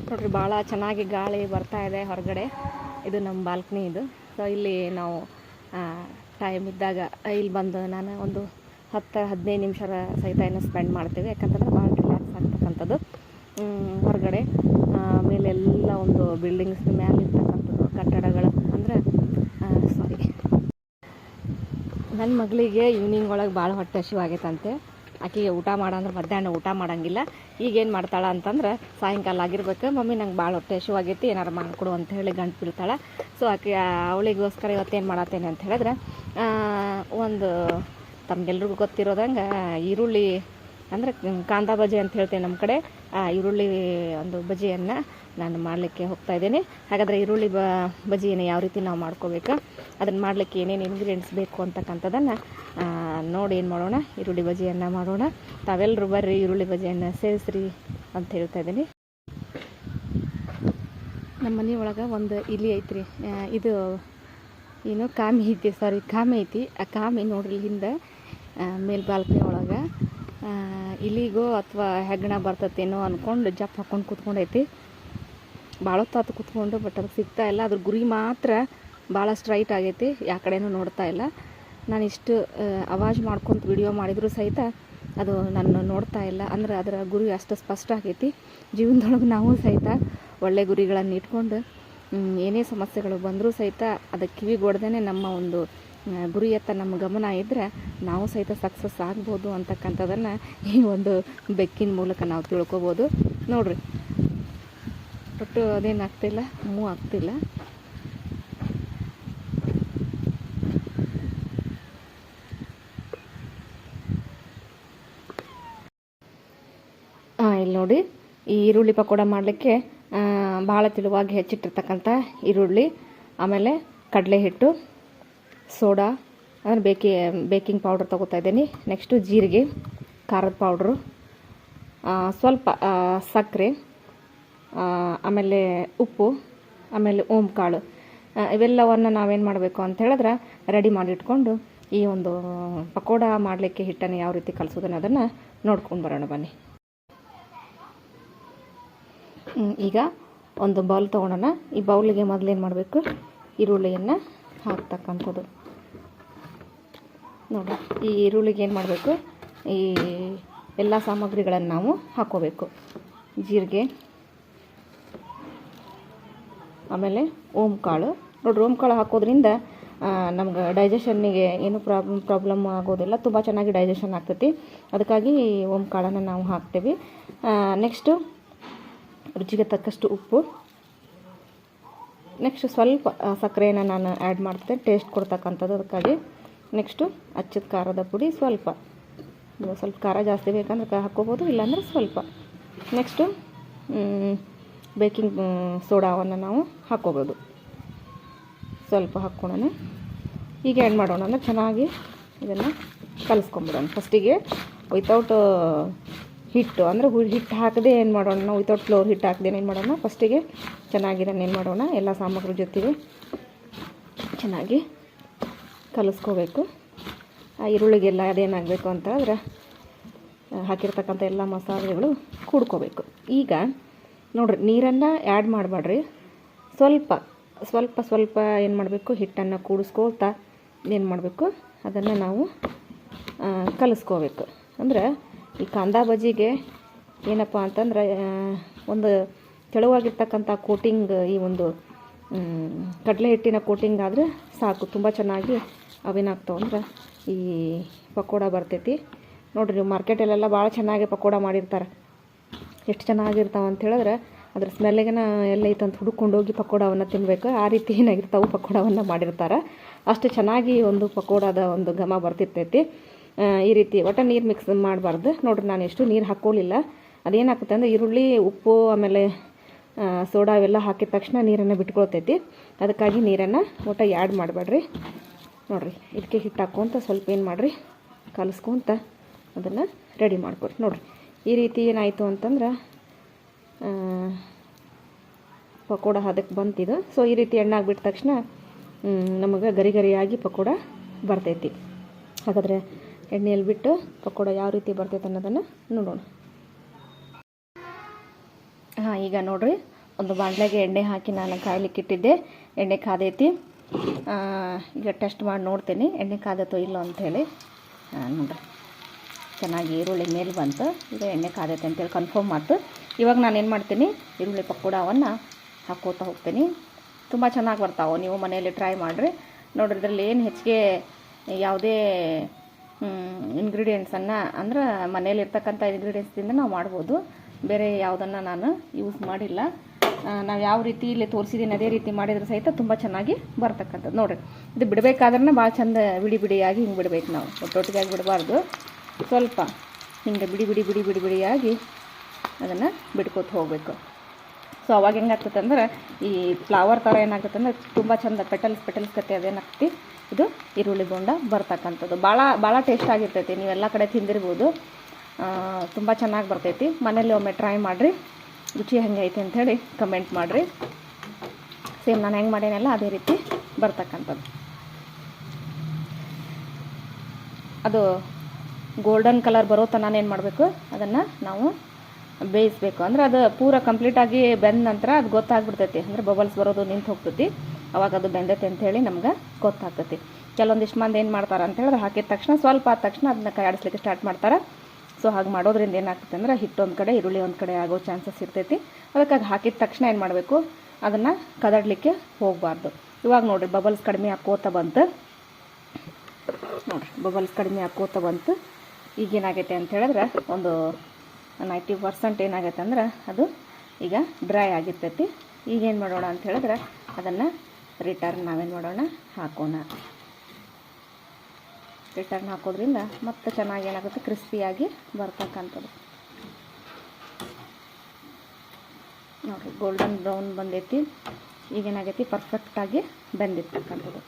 ನೋಡ್ರಿ ಭಾಳ ಚೆನ್ನಾಗಿ ಗಾಳಿ ಬರ್ತಾ ಇದೆ ಹೊರಗಡೆ. ಇದು ನಮ್ಮ ಬಾಲ್ಕನಿ ಇದು. ಸೊ ಇಲ್ಲಿ ನಾವು ಟೈಮ್ ಇದ್ದಾಗ ಇಲ್ಲಿ ಬಂದು ನಾನು ಒಂದು 10-15 ನಿಮಿಷ ಸಹಿತ ಏನು ಸ್ಪೆಂಡ್ ಮಾಡ್ತೀವಿ. ಯಾಕಂತಂದ್ರೆ ಭಾಳ ರಿಲ್ಯಾಕ್ಸ್ ಆಗ್ತಕ್ಕಂಥದ್ದು. ಹೊರಗಡೆ ಮೇಲೆಲ್ಲ ಒಂದು ಬಿಲ್ಡಿಂಗ್ಸ್ ಮೇಲೆ ಇರ್ತಕ್ಕಂಥದ್ದು ಕಟ್ಟಡಗಳು ಅಂದರೆ ನನ್ನ ಮಗಳಿಗೆ ಈವ್ನಿಂಗ್ ಒಳಗೆ ಭಾಳ ಹೊಟ್ಟೆ ಹಸಿವಾಗೈತಂತೆ. ಆಕೆಗೆ ಊಟ ಮಾಡಂದ್ರೆ ಮಧ್ಯಾಹ್ನ ಊಟ ಮಾಡೋಂಗಿಲ್ಲ. ಈಗೇನು ಮಾಡ್ತಾಳೆ ಅಂತಂದ್ರೆ ಸಾಯಂಕಾಲ ಆಗಿರ್ಬೇಕು, ಮಮ್ಮಿ ನಂಗೆ ಭಾಳ ಹೊಟ್ಟೆ ಹಸಿವಾಗೈತಿ ಏನಾರು ಮಾಡಿಕೊಡು ಅಂತ ಹೇಳಿ ಗಂಟು ಬೀಳ್ತಾಳೆ. ಸೊ ಆಕೆ ಅವಳಿಗೋಸ್ಕರ ಇವತ್ತೇನು ಮಾಡತ್ತೇನೆ ಅಂತ ಹೇಳಿದ್ರೆ ಒಂದು ತಮಗೆಲ್ರಿಗೂ ಗೊತ್ತಿರೋದಂಗೆ ಈರುಳ್ಳಿ ಅಂದರೆ ಕಾಂದ ಬಜಿ ಅಂತ ಹೇಳ್ತೇವೆ ನಮ್ಮ ಕಡೆ. ಈರುಳ್ಳಿ ಒಂದು ಬಜಿಯನ್ನು ನಾನು ಮಾಡಲಿಕ್ಕೆ ಹೋಗ್ತಾಯಿದ್ದೀನಿ. ಹಾಗಾದರೆ ಈರುಳ್ಳಿ ಬಜಿಯನ್ನು ಯಾವ ರೀತಿ ನಾವು ಮಾಡ್ಕೋಬೇಕು, ಅದನ್ನು ಮಾಡಲಿಕ್ಕೆ ಏನೇನು ಇಂಗ್ರೀಡಿಯೆಂಟ್ಸ್ ಬೇಕು ಅಂತಕ್ಕಂಥದ್ದನ್ನು ನೋಡಿ ಏನು ಮಾಡೋಣ, ಈರುಳ್ಳಿ ಬಜಿಯನ್ನು ಮಾಡೋಣ. ತಾವೆಲ್ಲರೂ ಬರ್ರಿ ಈರುಳ್ಳಿ ಬಜಿಯನ್ನು ಸೇರಿಸ್ರಿ ಅಂತ ಹೇಳ್ತಾಯಿದ್ದೀನಿ. ನಮ್ಮ ಮನೆ ಒಳಗೆ ಒಂದು ಇಲಿ ಐತ್ರಿ. ಇದು ಏನು ಕಾಮಿ ಐತಿ. ಆ ಕಾಮಿ ನೋಡ್ರಿ ಹಿಂದೆ ಮೇಲ್ ಬಾಲ್ಕನಿ ಒಳಗೆ ಇಲಿಗೋ ಅಥವಾ ಹೆಗ್ಗಣ ಬರ್ತತೇನೋ ಅಂದ್ಕೊಂಡು ಜಪ್ ಹಾಕ್ಕೊಂಡು ಕೂತ್ಕೊಂಡೈತಿ. ಭಾಳ ಹೊತ್ತು ಕೂತ್ಕೊಂಡು, ಬಟ್ ಅದು ಸಿಗ್ತಾ ಇಲ್ಲ. ಅದ್ರ ಗುರಿ ಮಾತ್ರ ಭಾಳ ಸ್ಟ್ರೈಟ್ ಆಗೈತಿ, ಯಾವ ಕಡೆನೂ ನೋಡ್ತಾ ಇಲ್ಲ. ನಾನು ಇಷ್ಟು ಅವಾಜ್ ಮಾಡ್ಕೊಂತ ವಿಡಿಯೋ ಮಾಡಿದರೂ ಸಹಿತ ಅದು ನನ್ನ ನೋಡ್ತಾ ಇಲ್ಲ. ಅಂದರೆ ಅದರ ಗುರಿ ಅಷ್ಟು ಸ್ಪಷ್ಟ ಆಗೈತಿ. ಜೀವನದೊಳಗೆ ನಾವು ಸಹಿತ ಒಳ್ಳೆ ಗುರಿಗಳನ್ನು ಇಟ್ಕೊಂಡು ಏನೇ ಸಮಸ್ಯೆಗಳು ಬಂದರೂ ಸಹಿತ ಅದಕ್ಕೆ ಕಿವಿಗೊಡ್ದೇ ನಮ್ಮ ಒಂದು ಗುರಿಯತ್ತ ನಮ್ಮ ಗಮನ ಇದ್ದರೆ ನಾವು ಸಹಿತ ಸಕ್ಸಸ್ ಆಗ್ಬೋದು ಅಂತಕ್ಕಂಥದ್ದನ್ನು ಈ ಒಂದು ಬೆಕ್ಕಿನ ಮೂಲಕ ನಾವು ತಿಳ್ಕೊಬೋದು. ನೋಡಿರಿ, ಒಟ್ಟು ಅದೇನು ಆಗ್ತಿಲ್ಲ, ಮೂವ್ ಆಗ್ತಿಲ್ಲ. ಇಲ್ಲಿ ನೋಡಿ, ಈ ಈರುಳ್ಳಿ ಪಕೋಡ ಮಾಡಲಿಕ್ಕೆ ಭಾಳ ತೆಳುವಾಗಿ ಹೆಚ್ಚಿಟ್ಟಿರ್ತಕ್ಕಂಥ ಈರುಳ್ಳಿ, ಆಮೇಲೆ ಕಡಲೆ ಹಿಟ್ಟು, ಸೋಡಾ ಅಂದರೆ ಬೇಕಿಂಗ್ ಪೌಡ್ರ್ ತೊಗೋತಾ ಇದ್ದೀನಿ. ನೆಕ್ಸ್ಟು ಜೀರಿಗೆ, ಖಾರದ ಪೌಡ್ರು, ಸ್ವಲ್ಪ ಸಕ್ಕರೆ, ಆಮೇಲೆ ಉಪ್ಪು, ಆಮೇಲೆ ಕಾಳು, ಇವೆಲ್ಲವನ್ನು ನಾವೇನು ಮಾಡಬೇಕು ಅಂತ ಹೇಳಿದ್ರೆ ರೆಡಿ ಮಾಡಿಟ್ಕೊಂಡು ಈ ಒಂದು ಪಕೋಡ ಮಾಡಲಿಕ್ಕೆ ಹಿಟ್ಟನ್ನು ಯಾವ ರೀತಿ ಕಲಿಸೋದನ್ನು ಅದನ್ನು ನೋಡ್ಕೊಂಡು ಬರೋಣ ಬನ್ನಿ. ಈಗ ಒಂದು ಬೌಲ್ ತೊಗೊಳೋಣ. ಈ ಬೌಲಿಗೆ ಮೊದಲೇನು ಮಾಡಬೇಕು, ಈರುಳ್ಳಿಯನ್ನು ಹಾಕ್ತಕ್ಕಂಥದ್ದು. ನೋಡಿ, ಈ ಈರುಳ್ಳಿಗೆ ಏನು ಮಾಡಬೇಕು, ಈ ಎಲ್ಲ ಸಾಮಗ್ರಿಗಳನ್ನು ನಾವು ಹಾಕ್ಕೋಬೇಕು. ಜೀರಿಗೆ, ಆಮೇಲೆ ಕಾಳು. ನೋಡಿರಿ, ಕಾಳು ಹಾಕೋದ್ರಿಂದ ನಮ್ಗೆ ಡೈಜೆಷನ್ನಿಗೆ ಏನು ಪ್ರಾಬ್ಲಮ್ ಆಗೋದಿಲ್ಲ, ತುಂಬ ಚೆನ್ನಾಗಿ ಡೈಜೆಷನ್ ಆಗ್ತೈತಿ. ಅದಕ್ಕಾಗಿ ಕಾಳನ್ನು ನಾವು ಹಾಕ್ತೀವಿ. ನೆಕ್ಸ್ಟು ರುಚಿಗೆ ತಕ್ಕಷ್ಟು ಉಪ್ಪು, ನೆಕ್ಸ್ಟ್ ಸ್ವಲ್ಪ ಸಕ್ಕರೆಯನ್ನು ನಾನು ಆ್ಯಡ್ ಮಾಡ್ತೇನೆ, ಟೇಸ್ಟ್ ಕೊಡ್ತಕ್ಕಂಥದ್ದು ಅದಕ್ಕಾಗಿ. ನೆಕ್ಸ್ಟು ಅಚ್ಚದ ಖಾರದ ಪುಡಿ ಸ್ವಲ್ಪ ಖಾರ ಜಾಸ್ತಿ ಬೇಕಂದ್ರೆ ಹಾಕ್ಕೋಬೋದು, ಇಲ್ಲಾಂದ್ರೆ ಸ್ವಲ್ಪ. ನೆಕ್ಸ್ಟು ಬೇಕಿಂಗ್ ಸೋಡಾವನ್ನು ನಾವು ಹಾಕ್ಕೋಬೋದು, ಸ್ವಲ್ಪ ಹಾಕ್ಕೊಳ್ಳೋಣ. ಈಗ ಏನು ಮಾಡೋಣ ಅಂದರೆ ಚೆನ್ನಾಗಿ ಇದನ್ನು ಕಲಿಸ್ಕೊಂಬಿಡೋಣ. ಫಸ್ಟಿಗೆ ವಿತೌಟ್ ಹಿಟ್ಟು ಅಂದರೆ ಹಿಟ್ಟು ಹಾಕದೆ ಏನು ಮಾಡೋಣ, ನಾವು ವಿತೌಟ್ ಫ್ಲೋರ್ ಹಿಟ್ಟು ಹಾಕದೇನೆ ಏನು ಮಾಡೋಣ, ಫಸ್ಟಿಗೆ ಚೆನ್ನಾಗಿ ಇದನ್ನು ಏನು ಮಾಡೋಣ, ಎಲ್ಲ ಸಾಮಗ್ರಿ ಜೊತೆಗೆ ಚೆನ್ನಾಗಿ ಕಲಿಸ್ಕೋಬೇಕು. ಆ ಈರುಳ್ಳಿಗೆಲ್ಲ ಅದೇನಾಗಬೇಕು ಅಂತ ಆದರೆ ಹಾಕಿರ್ತಕ್ಕಂಥ ಎಲ್ಲ ಮಸಾಲೆಗಳು ಕೂಡ್ಕೋಬೇಕು. ಈಗ ನೋಡಿರಿ, ನೀರನ್ನು ಆ್ಯಡ್ ಮಾಡಬೇಡ್ರಿ, ಸ್ವಲ್ಪ ಏನು ಮಾಡಬೇಕು, ಹಿಟ್ಟನ್ನು ಕೂಡಿಸ್ಕೊಳ್ತಾ ಏನು ಮಾಡಬೇಕು, ಅದನ್ನು ನಾವು ಕಲಿಸ್ಕೋಬೇಕು. ಅಂದರೆ ಈ ಕಾಂದಾ ಬಜಿಗೆ ಏನಪ್ಪ ಅಂತಂದ್ರೆ ಒಂದು ತೆಳುವಾಗಿರ್ತಕ್ಕಂಥ ಕೋಟಿಂಗ್, ಈ ಒಂದು ಕಡಲೆ ಹಿಟ್ಟಿನ ಕೋಟಿಂಗ್ ಆದರೆ ಸಾಕು, ತುಂಬ ಚೆನ್ನಾಗಿ ಅವೇನಾಗ್ತಾವೆ ಅಂದ್ರೆ ಈ ಪಕೋಡ ಬರ್ತೈತಿ. ನೋಡಿರಿ, ನೀವು ಮಾರ್ಕೆಟಲ್ಲೆಲ್ಲ ಭಾಳ ಚೆನ್ನಾಗಿ ಪಕೋಡ ಮಾಡಿರ್ತಾರೆ. ಎಷ್ಟು ಚೆನ್ನಾಗಿರ್ತಾವೆ ಅಂತ ಹೇಳಿದ್ರೆ ಅದ್ರ ಸ್ಮೆಲ್ಲಿಗೆನ ಎಲ್ಲ ಐತಂತ ಹುಡುಕೊಂಡೋಗಿ ಪಕೋಡವನ್ನು ತಿನ್ನಬೇಕು. ಆ ರೀತಿ ಏನಾಗಿರ್ತಾವೆ ಪಕೋಡವನ್ನು ಮಾಡಿರ್ತಾರೆ. ಅಷ್ಟು ಚೆನ್ನಾಗಿ ಒಂದು ಪಕೋಡದ ಒಂದು ಘಮ ಬರ್ತಿರ್ತೈತಿ. ಈ ರೀತಿ ಒಟ್ಟು ನೀರು ಮಿಕ್ಸ್ ಮಾಡಬಾರ್ದು. ನೋಡಿರಿ, ನಾನು ಎಷ್ಟು ನೀರು ಹಾಕ್ಕೊಳ್ಳಿಲ್ಲ. ಅದೇನಾಗುತ್ತೆ ಅಂದರೆ ಈರುಳ್ಳಿ, ಉಪ್ಪು, ಆಮೇಲೆ ಸೋಡಾ ಇವೆಲ್ಲ ಹಾಕಿದ ತಕ್ಷಣ ನೀರನ್ನು ಬಿಟ್ಕೊಳ್ತೈತಿ. ಅದಕ್ಕಾಗಿ ನೀರನ್ನು ಒಟ್ಟು ಆ್ಯಡ್ ಮಾಡಬೇಡ್ರಿ. ನೋಡಿರಿ, ಇದಕ್ಕೆ ಹಿಟ್ಟು ಹಾಕ್ಕೊಂತ ಸ್ವಲ್ಪ ಏನು ಮಾಡಿರಿ, ಕಲಿಸ್ಕೊಂತ ಅದನ್ನು ರೆಡಿ ಮಾಡ್ಕೊರಿ. ನೋಡಿರಿ, ಈ ರೀತಿ ಏನಾಯಿತು ಅಂತಂದ್ರೆ ಪಕೋಡ ಅದಕ್ಕೆ ಬಂತಿದ್ದು. ಸೊ ಈ ರೀತಿ ಎಣ್ಣೆ ಆಗಿಬಿಟ್ಟ ತಕ್ಷಣ ನಮಗೆ ಗರಿಯಾಗಿ ಪಕೋಡ ಬರ್ತೈತಿ. ಹಾಗಾದರೆ ಎಣ್ಣೆಯಲ್ಲಿ ಬಿಟ್ಟು ಪಕೋಡ ಯಾವ ರೀತಿ ಬರ್ತೈತೆ ಅನ್ನೋದನ್ನು ನೋಡೋಣ. ಈಗ ನೋಡಿರಿ, ಒಂದು ಬಾಣಲೆಗೆ ಎಣ್ಣೆ ಹಾಕಿ ನಾನು ಕಾಯ್ಲಿಕ್ಕೆ ಇಟ್ಟಿದ್ದೆ. ಎಣ್ಣೆ ಕಾದೈತಿ. ಈಗ ಟೆಸ್ಟ್ ಮಾಡಿ ನೋಡ್ತೀನಿ ಎಣ್ಣೆ ಕಾದತ್ತೋ ಇಲ್ಲೋ ಅಂಥೇಳಿ. ನೋಡಿರಿ ಚೆನ್ನಾಗಿ ಈರುಳ್ಳಿ ಮೇಲೆ ಬಂತು. ಈಗ ಎಣ್ಣೆ ಕಾದೈತೆ ಅಂತೇಳಿ ಕನ್ಫರ್ಮ್ ಆಯ್ತು. ಇವಾಗ ನಾನೇನು ಮಾಡ್ತೀನಿ, ಈರುಳ್ಳಿ ಪಕೋಡವನ್ನು ಹಾಕ್ಕೋತಾ ಹೋಗ್ತೀನಿ. ತುಂಬ ಚೆನ್ನಾಗಿ ಬರ್ತಾವೆ. ನೀವು ಮನೆಯಲ್ಲಿ ಟ್ರೈ ಮಾಡಿರಿ. ನೋಡಿರಿ ಇದರಲ್ಲಿ ಏನು ಹೆಚ್ಚಿಗೆ ಯಾವುದೇ ಇಂಗ್ರೀಡಿಯೆಂಟ್ಸನ್ನು ಅಂದ್ರೆ ಮನೇಲಿ ಇರ್ತಕ್ಕಂಥ ಇಂಗ್ರೀಡಿಯೆಂಟ್ಸಿಂದ ನಾವು ಮಾಡ್ಬೋದು. ಬೇರೆ ಯಾವುದನ್ನು ನಾನು ಯೂಸ್ ಮಾಡಿಲ್ಲ. ನಾವು ಯಾವ ರೀತಿ ಇಲ್ಲಿ ತೋರಿಸಿದ್ದೀನಿ ಅದೇ ರೀತಿ ಮಾಡಿದ್ರೆ ಸಹಿತ ತುಂಬ ಚೆನ್ನಾಗಿ ಬರ್ತಕ್ಕಂಥದ್ದು. ನೋಡಿರಿ ಇದು ಬಿಡಬೇಕಾದ್ರೆ ಭಾಳ ಚಂದ ಬಿಡಿ ಬಿಡಿಯಾಗಿ ಹಿಂಗೆ ಬಿಡಬೇಕು. ನಾವು ಒಟ್ಟೊಟ್ಟಿಗಾಗಿ ಬಿಡಬಾರ್ದು. ಸ್ವಲ್ಪ ಹಿಂಗೆ ಬಿಡಿ ಬಿಡಿ ಬಿಡಿ ಬಿಡಿ ಬಿಡಿಯಾಗಿ ಅದನ್ನು ಬಿಡ್ಕೋತ ಹೋಗಬೇಕು. ಸೊ ಅವಾಗ ಹೆಂಗಾಗ್ತದೆ ಅಂದ್ರೆ ಈ ಫ್ಲವರ್ ಥರ ಏನಾಗ್ತದೆ ಅಂದ್ರೆ ತುಂಬ ಚಂದ ಪೆಟಲ್ಸ್ ಕತೆ ಅದೇನಾಗ್ತಿ ಇದು ಈರುಳ್ಳಿ ಬೋಂಡ ಬರ್ತಕ್ಕಂಥದ್ದು. ಭಾಳ ಟೇಸ್ಟ್ ಆಗಿರ್ತೈತಿ. ನೀವೆಲ್ಲ ಕಡೆ ತಿಂದಿರ್ಬೋದು. ತುಂಬ ಚೆನ್ನಾಗಿ ಬರ್ತೈತಿ. ಮನೇಲಿ ಒಮ್ಮೆ ಟ್ರೈ ಮಾಡಿರಿ. ರುಚಿ ಹೆಂಗೆ ಐತೆ ಅಂಥೇಳಿ ಕಮೆಂಟ್ ಮಾಡಿರಿ. ಸೇಮ್ ನಾನು ಹೆಂಗೆ ಮಾಡೇನಲ್ಲ ಅದೇ ರೀತಿ ಬರ್ತಕ್ಕಂಥದ್ದು. ಅದು ಗೋಲ್ಡನ್ ಕಲರ್ ಬರೋ ತನಕ ಏನು ಮಾಡಬೇಕು, ಅದನ್ನು ನಾವು ಬೇಯಿಸಬೇಕು. ಅಂದ್ರೆ ಅದು ಪೂರ ಕಂಪ್ಲೀಟಾಗಿ ಬೆಂದ ನಂತರ ಅದು ಗೊತ್ತಾಗ್ಬಿಡ್ತೈತಿ. ಅಂದರೆ ಬಬಲ್ಸ್ ಬರೋದು ನಿಂತು ಹೋಗ್ತೈತಿ. ಅವಾಗ ಅದು ಬೆಂದೈತೆ ಅಂಥೇಳಿ ನಮ್ಗೆ ಗೊತ್ತಾಗ್ತೈತಿ. ಕೆಲವೊಂದಿಷ್ಟು ಮಂದಿ ಏನು ಮಾಡ್ತಾರೆ ಅಂತೇಳಿದ್ರೆ ಹಾಕಿದ ತಕ್ಷಣ ಸ್ವಲ್ಪ ಆದ ತಕ್ಷಣ ಅದನ್ನ ಕೈಯಾಡಿಸ್ಲಿಕ್ಕೆ ಸ್ಟಾರ್ಟ್ ಮಾಡ್ತಾರೆ. ಸೊ ಹಾಗೆ ಮಾಡೋದ್ರಿಂದ ಏನಾಗ್ತೈತೆ ಅಂದ್ರೆ ಹಿಟ್ಟು ಒಂದು ಕಡೆ ಈರುಳ್ಳಿ ಒಂದು ಕಡೆ ಆಗೋ ಚಾನ್ಸಸ್ ಇರ್ತೈತಿ. ಅದಕ್ಕಾಗಿ ಹಾಕಿದ ತಕ್ಷಣ ಏನು ಮಾಡಬೇಕು, ಅದನ್ನು ಕದಡಲಿಕ್ಕೆ ಹೋಗಬಾರ್ದು. ಇವಾಗ ನೋಡಿರಿ ಬಬಲ್ಸ್ ಕಡಿಮೆ ಹಾಕೋತಾ ಬಂತು. ನೋಡಿರಿ ಬಬಲ್ಸ್ ಕಡಿಮೆ ಹಾಕೋತಾ ಬಂತು. ಈಗೇನಾಗೈತೆ ಅಂತ ಹೇಳಿದ್ರೆ ಒಂದು 90% ಏನಾಗೈತೆ ಅಂದ್ರೆ ಅದು ಈಗ ಡ್ರೈ ಆಗಿರ್ತೈತಿ. ಈಗೇನು ಮಾಡೋಣ ಅಂತ ಹೇಳಿದ್ರೆ ಅದನ್ನು ರಿಟರ್ನ್ ನಾವೇನು ಮಾಡೋಣ ಹಾಕೋಣ. ರಿಟರ್ನ್ ಹಾಕೋದ್ರಿಂದ ಮತ್ತೆ ಚೆನ್ನಾಗಿ ಏನಾಗುತ್ತೆ, ಕ್ರಿಸ್ಪಿಯಾಗಿ ಬರ್ತಕ್ಕಂಥದ್ದು. ನೋಡಿರಿ ಗೋಲ್ಡನ್ ಬ್ರೌನ್ ಬಂದೈತಿ. ಈಗೇನಾಗೈತಿ ಪರ್ಫೆಕ್ಟಾಗಿ ಬೆಂದಿರ್ತಕ್ಕಂಥದ್ದು.